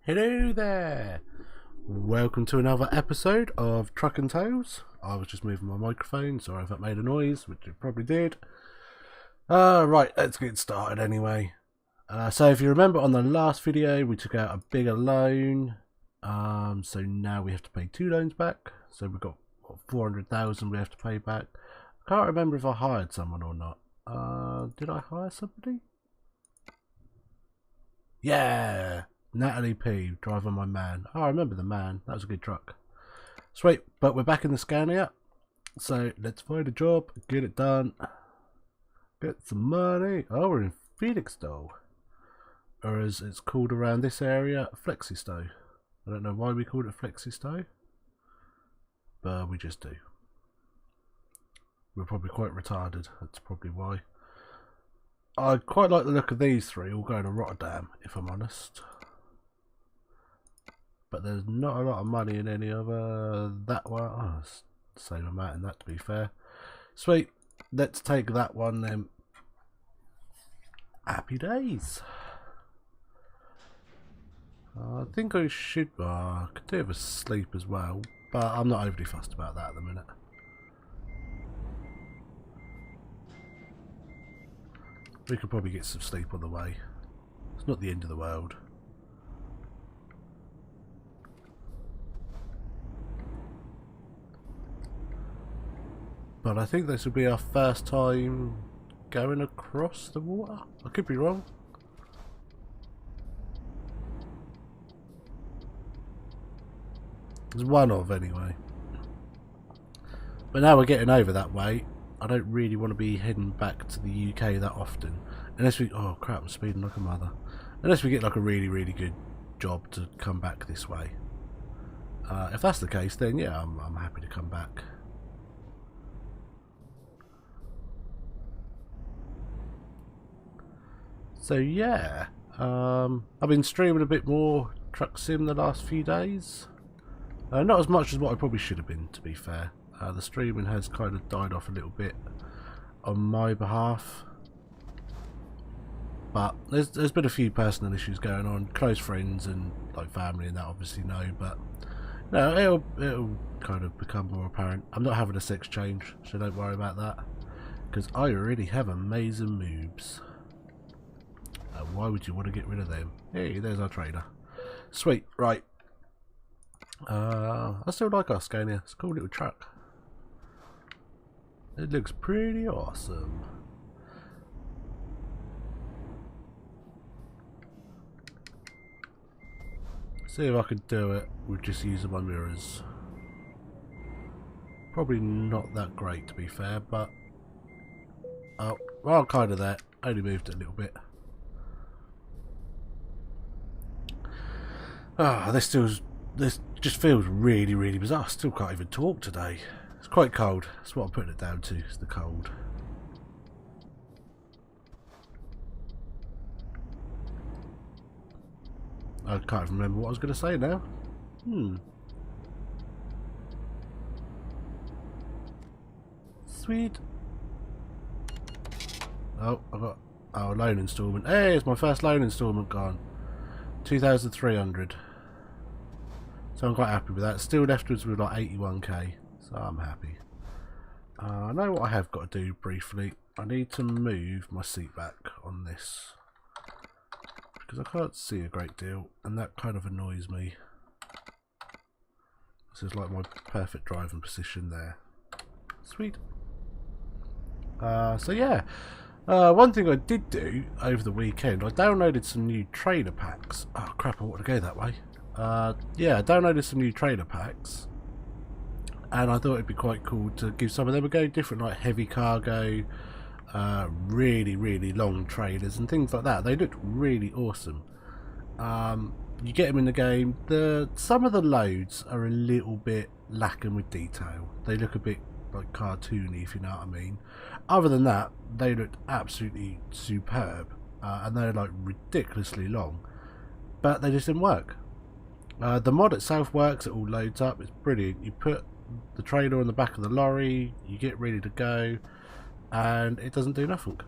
Hello there! Welcome to another episode of Truck and Tales. I was just moving my microphone, sorry if that made a noise, which it probably did. Right, let's get started anyway. So if you remember on the last video, we took out a bigger loan. So now we have to pay 2 loans back. So we've got what, 400,000 we have to pay back. I can't remember if I hired someone or not. Did I hire somebody? Yeah! Natalie P, driver my man. Oh, I remember the man. That was a good truck. Sweet, but we're back in the Scania. So let's find a job, get it done, get some money. Oh, we're in Felixstowe, or as it's called around this area, Flexistowe. I don't know why we called it Flexistowe, but we just do. We're probably quite retarded. That's probably why. I quite like the look of these three all going to Rotterdam, if I'm honest. But there's not a lot of money in any of that one. Oh, same amount in that, to be fair. Sweet, let's take that one then. Happy days. I think I should. I could do with a sleep as well, but I'm not overly fussed about that at the minute. We could probably get some sleep on the way. It's not the end of the world. But I think this will be our first time going across the water. I could be wrong. There's one of anyway. But now we're getting over that way. I don't really want to be heading back to the UK that often. Unless we... Oh crap, I'm speeding like a mother. Unless we get like a really, really good job to come back this way. If that's the case, then yeah, I'm happy to come back. So yeah, I've been streaming a bit more Truck Sim the last few days. Not as much as what I probably should have been, to be fair. The streaming has kind of died off a little bit on my behalf. But there's been a few personal issues going on, close friends and like family and that obviously know, but no, it'll kind of become more apparent. I'm not having a sex change, so don't worry about that, because I already have amazing moves. Why would you want to get rid of them? Hey, there's our trader. Sweet, right. I still like our Scania. It's a cool little truck. It looks pretty awesome. See if I could do it with just using my mirrors. Probably not that great, to be fair, but oh, well, kind of there. Only moved it a little bit. Ah, this just feels really, really bizarre. I still can't even talk today. It's quite cold. That's what I'm putting it down to, is the cold. I can't even remember what I was going to say now. Sweet. Oh, I got our loan instalment. Hey, it's my first loan instalment gone. 2,300. So I'm quite happy with that. Still left us with like 81k, so I'm happy. I know what I have got to do briefly. I need to move my seat back on this because I can't see a great deal, and that kind of annoys me. This is like my perfect driving position there. Sweet. So yeah, one thing I did do over the weekend, I downloaded some new trailer packs. Oh crap, I want to go that way. Yeah, I downloaded some new trailer packs, and I thought it'd be quite cool to give some of them a go. Different, like heavy cargo, really, really long trailers and things like that. They looked really awesome. You get them in the game. Some of the loads are a little bit lacking with detail. They look a bit like cartoony, if you know what I mean. Other than that, they looked absolutely superb, and they're like ridiculously long, but they just didn't work. The mod itself works, it all loads up, it's brilliant. You put the trailer on the back of the lorry, you get ready to go, and it doesn't do nothing.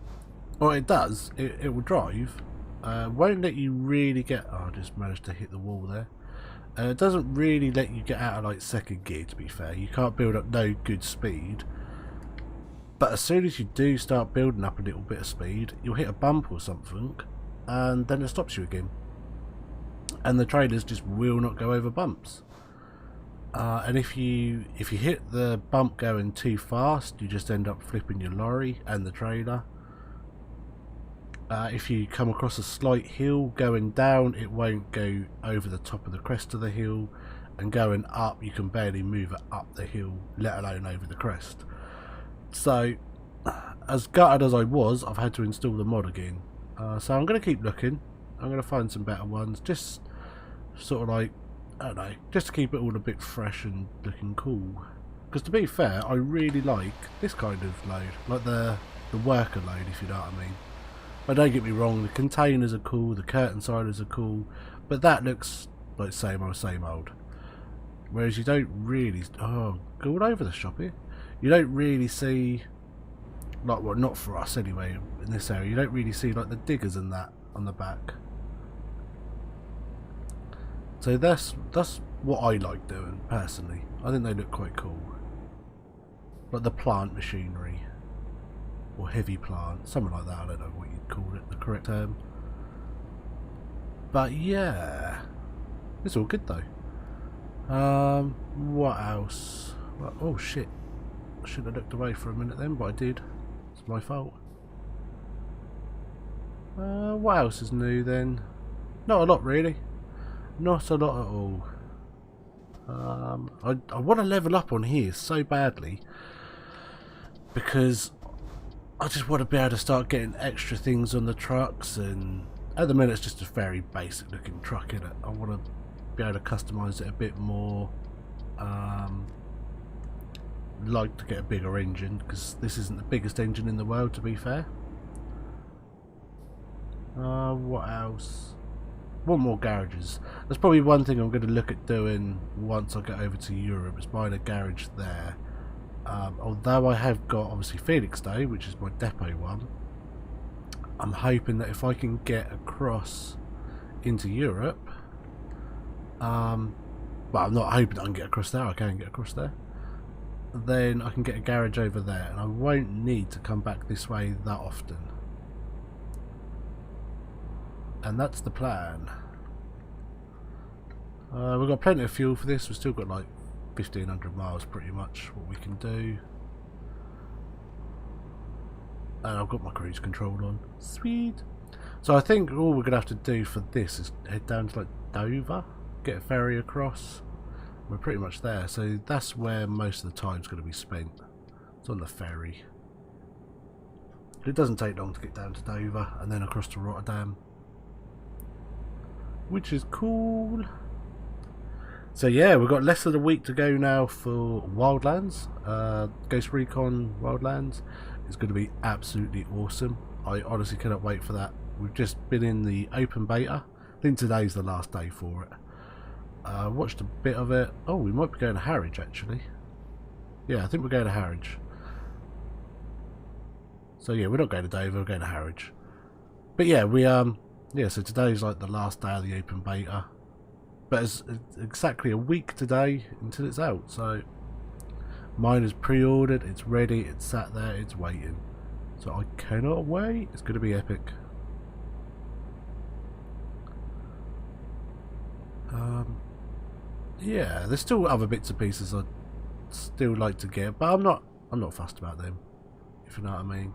Well, it does, it will drive, won't let you really get... Oh, I just managed to hit the wall there. It doesn't really let you get out of like second gear, to be fair. You can't build up no good speed, but as soon as you do start building up a little bit of speed, you'll hit a bump or something, and then it stops you again. And the trailers just will not go over bumps. And if you hit the bump going too fast, you just end up flipping your lorry and the trailer. If you come across a slight hill going down, it won't go over the top of the crest of the hill, and going up, you can barely move it up the hill, let alone over the crest. So, as gutted as I was, I've had to install the mod again. So I'm going to keep looking. I'm going to find some better ones, just sort of like, I don't know, just to keep it all a bit fresh and looking cool. Because to be fair, I really like this kind of load, like the worker load, if you know what I mean. But don't get me wrong, the containers are cool, the curtain siders are cool, but that looks like same old. Whereas you don't really... Oh, go all over the shop here. You don't really see, like, well, not for us anyway, in this area, you don't really see like the diggers and that on the back. So that's what I like doing, personally. I think they look quite cool. Like the plant machinery. Or heavy plant, something like that, I don't know what you'd call it, the correct term. But yeah, it's all good though. What else? Well, oh shit, I should have looked away for a minute then, but I did. It's my fault. What else is new then? Not a lot really. Not a lot at all. I want to level up on here so badly, because I just want to be able to start getting extra things on the trucks, and at the minute it's just a very basic looking truck, innit? I want to be able to customise it a bit more. Like to get a bigger engine, because this isn't the biggest engine in the world, to be fair. What else? Want more garages. That's probably one thing I'm going to look at doing once I get over to Europe, is buying a garage there. Although I have got obviously Felixstowe, which is my depot one, I'm hoping that if I can get across into Europe, well, I'm not hoping I can get across there, I can get across there, then I can get a garage over there, and I won't need to come back this way that often. And that's the plan. We've got plenty of fuel for this, we've still got like 1500 miles pretty much what we can do, and I've got my cruise control on. Sweet. So I think all we're gonna have to do for this is head down to like Dover, get a ferry across. We're pretty much there, so that's where most of the time's going to be spent. It's on the ferry. It doesn't take long to get down to Dover and then across to Rotterdam, which is cool. So yeah, we've got less than a week to go now for Wildlands. Ghost Recon Wildlands is going to be absolutely awesome. I honestly cannot wait for that. We've just been in the open beta. I think today's the last day for it. Watched a bit of it. Oh, we might be going to Harwich actually. Yeah, I think we're going to Harwich. So yeah, we're not going to Dover, we're going to Harwich. But yeah, yeah, so today's like the last day of the open beta. But it's exactly a week today until it's out, so mine is pre-ordered, it's ready, it's sat there, it's waiting. So I cannot wait, it's going to be epic. Yeah, there's still other bits and pieces I'd still like to get, but I'm not fussed about them, if you know what I mean.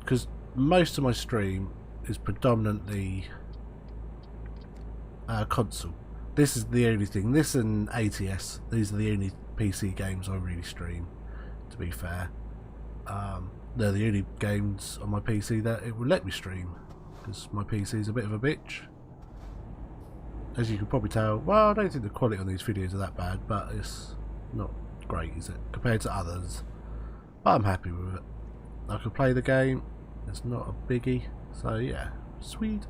Because most of my stream is predominantly console. This is the only thing. This and ATS. These are the only PC games I really stream, to be fair. They're the only games on my PC that it will let me stream, because my PC is a bit of a bitch. As you can probably tell, well, I don't think the quality on these videos are that bad, but it's not great, is it, compared to others. But I'm happy with it. I can play the game, it's not a biggie, so yeah, sweet.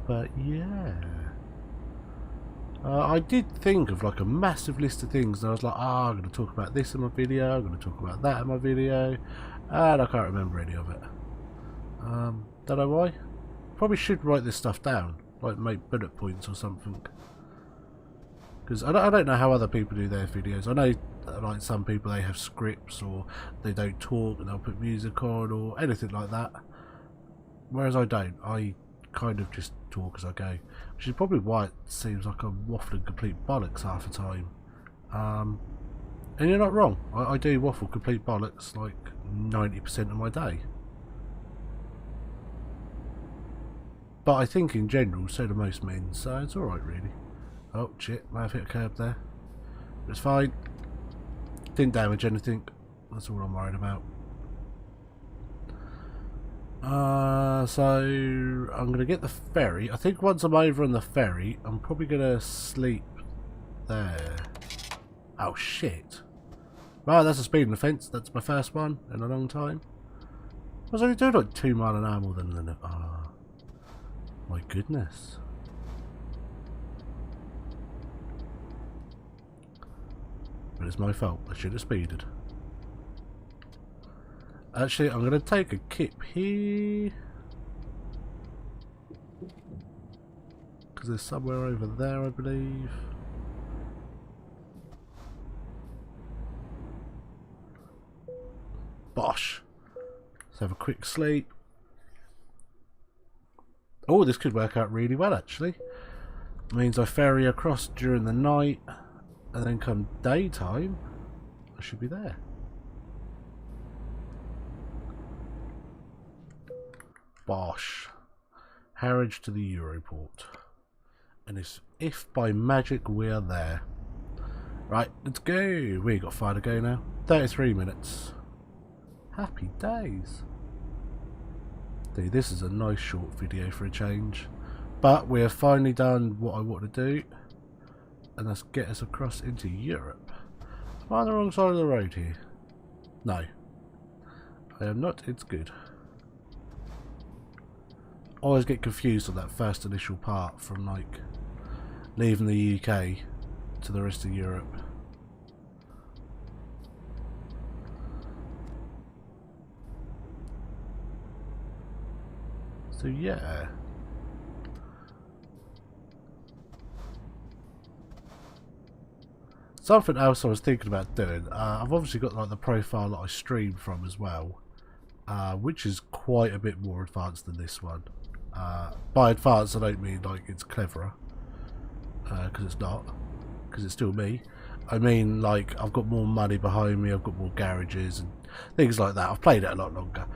But yeah, I did think of like a massive list of things, and I was like, I'm going to talk about this in my video, I'm going to talk about that in my video, and I can't remember any of it. Don't know why. Probably should write this stuff down, like make bullet points or something. Because I don't know how other people do their videos. I know like some people, they have scripts, or they don't talk and they'll put music on or anything like that. Whereas I don't. I kind of just talk as I go, which is probably why it seems like I'm waffling complete bollocks half the time. And you're not wrong, I do waffle complete bollocks like 90% of my day. But I think in general, so do most men, so it's alright really. Oh shit, may have hit a curb there. But it's fine. Didn't damage anything, that's all I'm worried about. So I'm going to get the ferry. I think once I'm over on the ferry, I'm probably going to sleep there. Oh shit. Right, that's a speeding offence. That's my first one in a long time. I was only doing like 2 miles an hour more than that. Oh, my goodness. But it's my fault. I should have speeded. Actually, I'm going to take a kip here. Because there's somewhere over there, I believe. Bosh. Let's have a quick sleep. Oh, this could work out really well, actually. It means I ferry across during the night, and then come daytime, I should be there. Bosh. Harwich to the Europort. And if by magic we're there. Right, let's go. We got far to go now. 33 minutes. Happy days. Dude, this is a nice short video for a change. But we have finally done what I want to do. And that's get us across into Europe. Am I on the wrong side of the road here? No. I am not. It's good. I always get confused on that first initial part from like leaving the UK to the rest of Europe. So yeah. Something else I was thinking about doing, I've obviously got like the profile that I stream from as well, which is quite a bit more advanced than this one. By advanced I don't mean like it's cleverer, because it's not, because it's still me. I mean like I've got more money behind me, I've got more garages and things like that. I've played it a lot longer.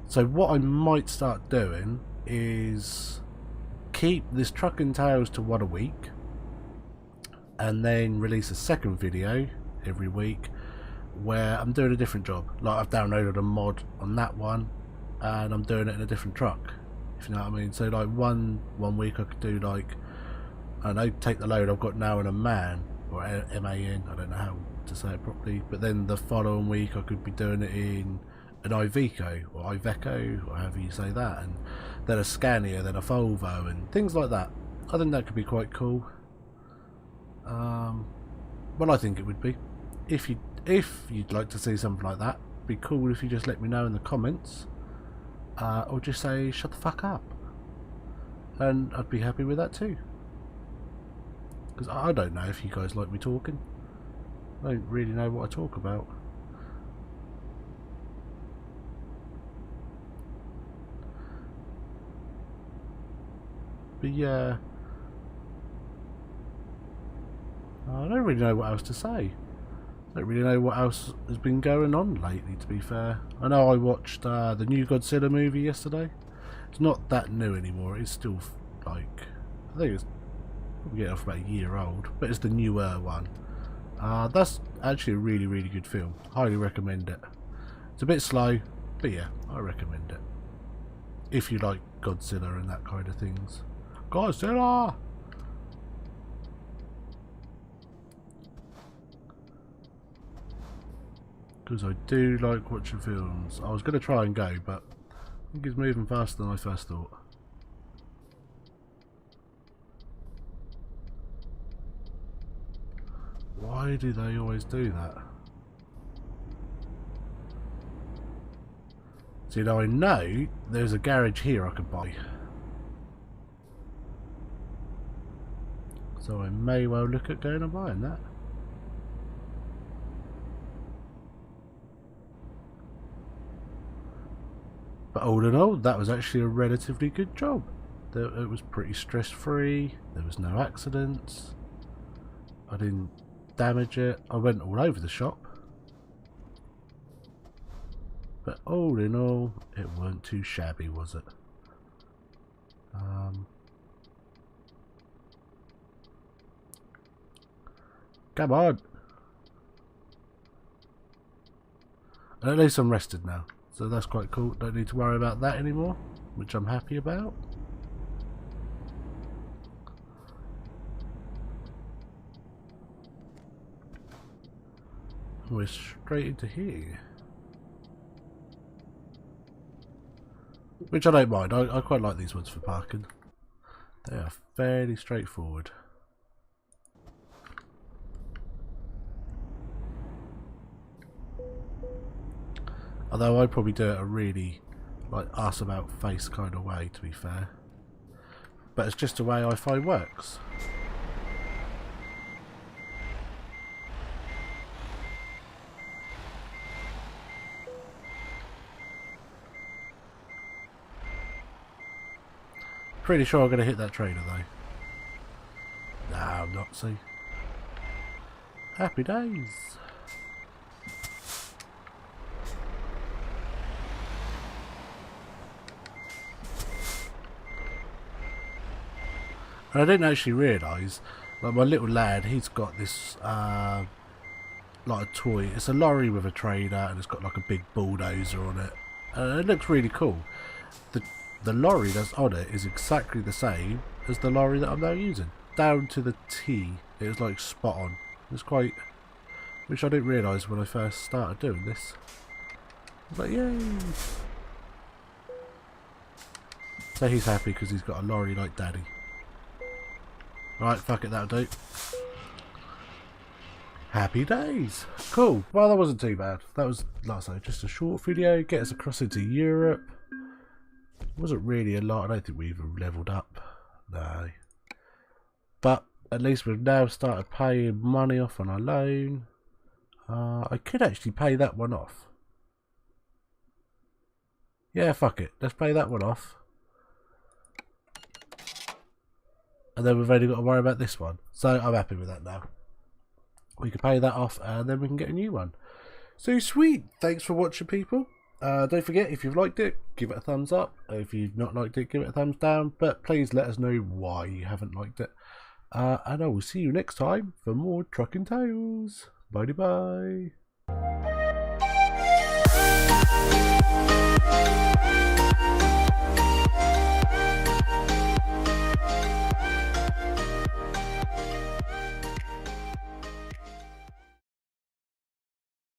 So what I might start doing is keep this Truck and Tales to one a week, and then release a second video every week where I'm doing a different job. Like I've downloaded a mod on that one and I'm doing it in a different truck, if you know what I mean. So like one week I could do like, I don't know, take the load I've got now in a MAN, or M-A-N, I don't know how to say it properly, but then the following week I could be doing it in an Iveco or Iveco, or however you say that, and then a Scania, then a Volvo, and things like that. I think that could be quite cool. Well, I think it would be. If you'd like to see something like that, it'd be cool if you just let me know in the comments, or just say shut the fuck up, and I'd be happy with that too. Because I don't know if you guys like me talking. I don't really know what I talk about. But yeah, I don't really know what else to say. I don't really know what else has been going on lately, to be fair. I know I watched the new Godzilla movie yesterday. It's not that new anymore, it's still like, I think it's probably getting off about a year old, but it's the newer one. That's Actually a really, really good film. Highly recommend it. It's a bit slow, but yeah, I recommend it. If you like Godzilla and that kind of things. Godzilla! Because I do like watching films. I was going to try and go, but I think he's moving faster than I first thought. Why do they always do that? See, now I know there's a garage here I could buy. So I may well look at going and buying that. But all in all, that was actually a relatively good job. It was pretty stress free, there was no accidents, I didn't damage it, I went all over the shop. But all in all, it weren't too shabby, was it? Come on! And at least I'm rested now, so that's quite cool. Don't need to worry about that anymore, which I'm happy about. We're straight into here. Which I don't mind, I quite like these ones for parking. They are fairly straightforward. Although I'd probably do it a really like ass about face kind of way, to be fair. But it's just a way I find works. Pretty sure I'm going to hit that trainer though. Nah, I'm not, see. Happy days. And I didn't actually realise, like my little lad, he's got this, like a toy. It's a lorry with a trailer and it's got like a big bulldozer on it. It looks really cool. The lorry that's on it is exactly the same as the lorry that I'm now using. Down to the T. It was like spot on. It's quite... which I didn't realise when I first started doing this. I was like, yay! So he's happy because he's got a lorry like daddy. Right, fuck it, that'll do. Happy days! Cool. Well, that wasn't too bad. That was, like I say, just a short video. Get us across into Europe. Wasn't really a lot. I don't think we even leveled up. No. But at least we've now started paying money off on our loan. I could actually pay that one off. Yeah, fuck it. Let's pay that one off. And then we've only got to worry about this one. So I'm happy with that now. We can pay that off and then we can get a new one. So sweet. Thanks for watching, people. Don't forget, if you've liked it, give it a thumbs up. If you've not liked it, give it a thumbs down. But please let us know why you haven't liked it. And I will see you next time for more Trucking Tales. Bye bye.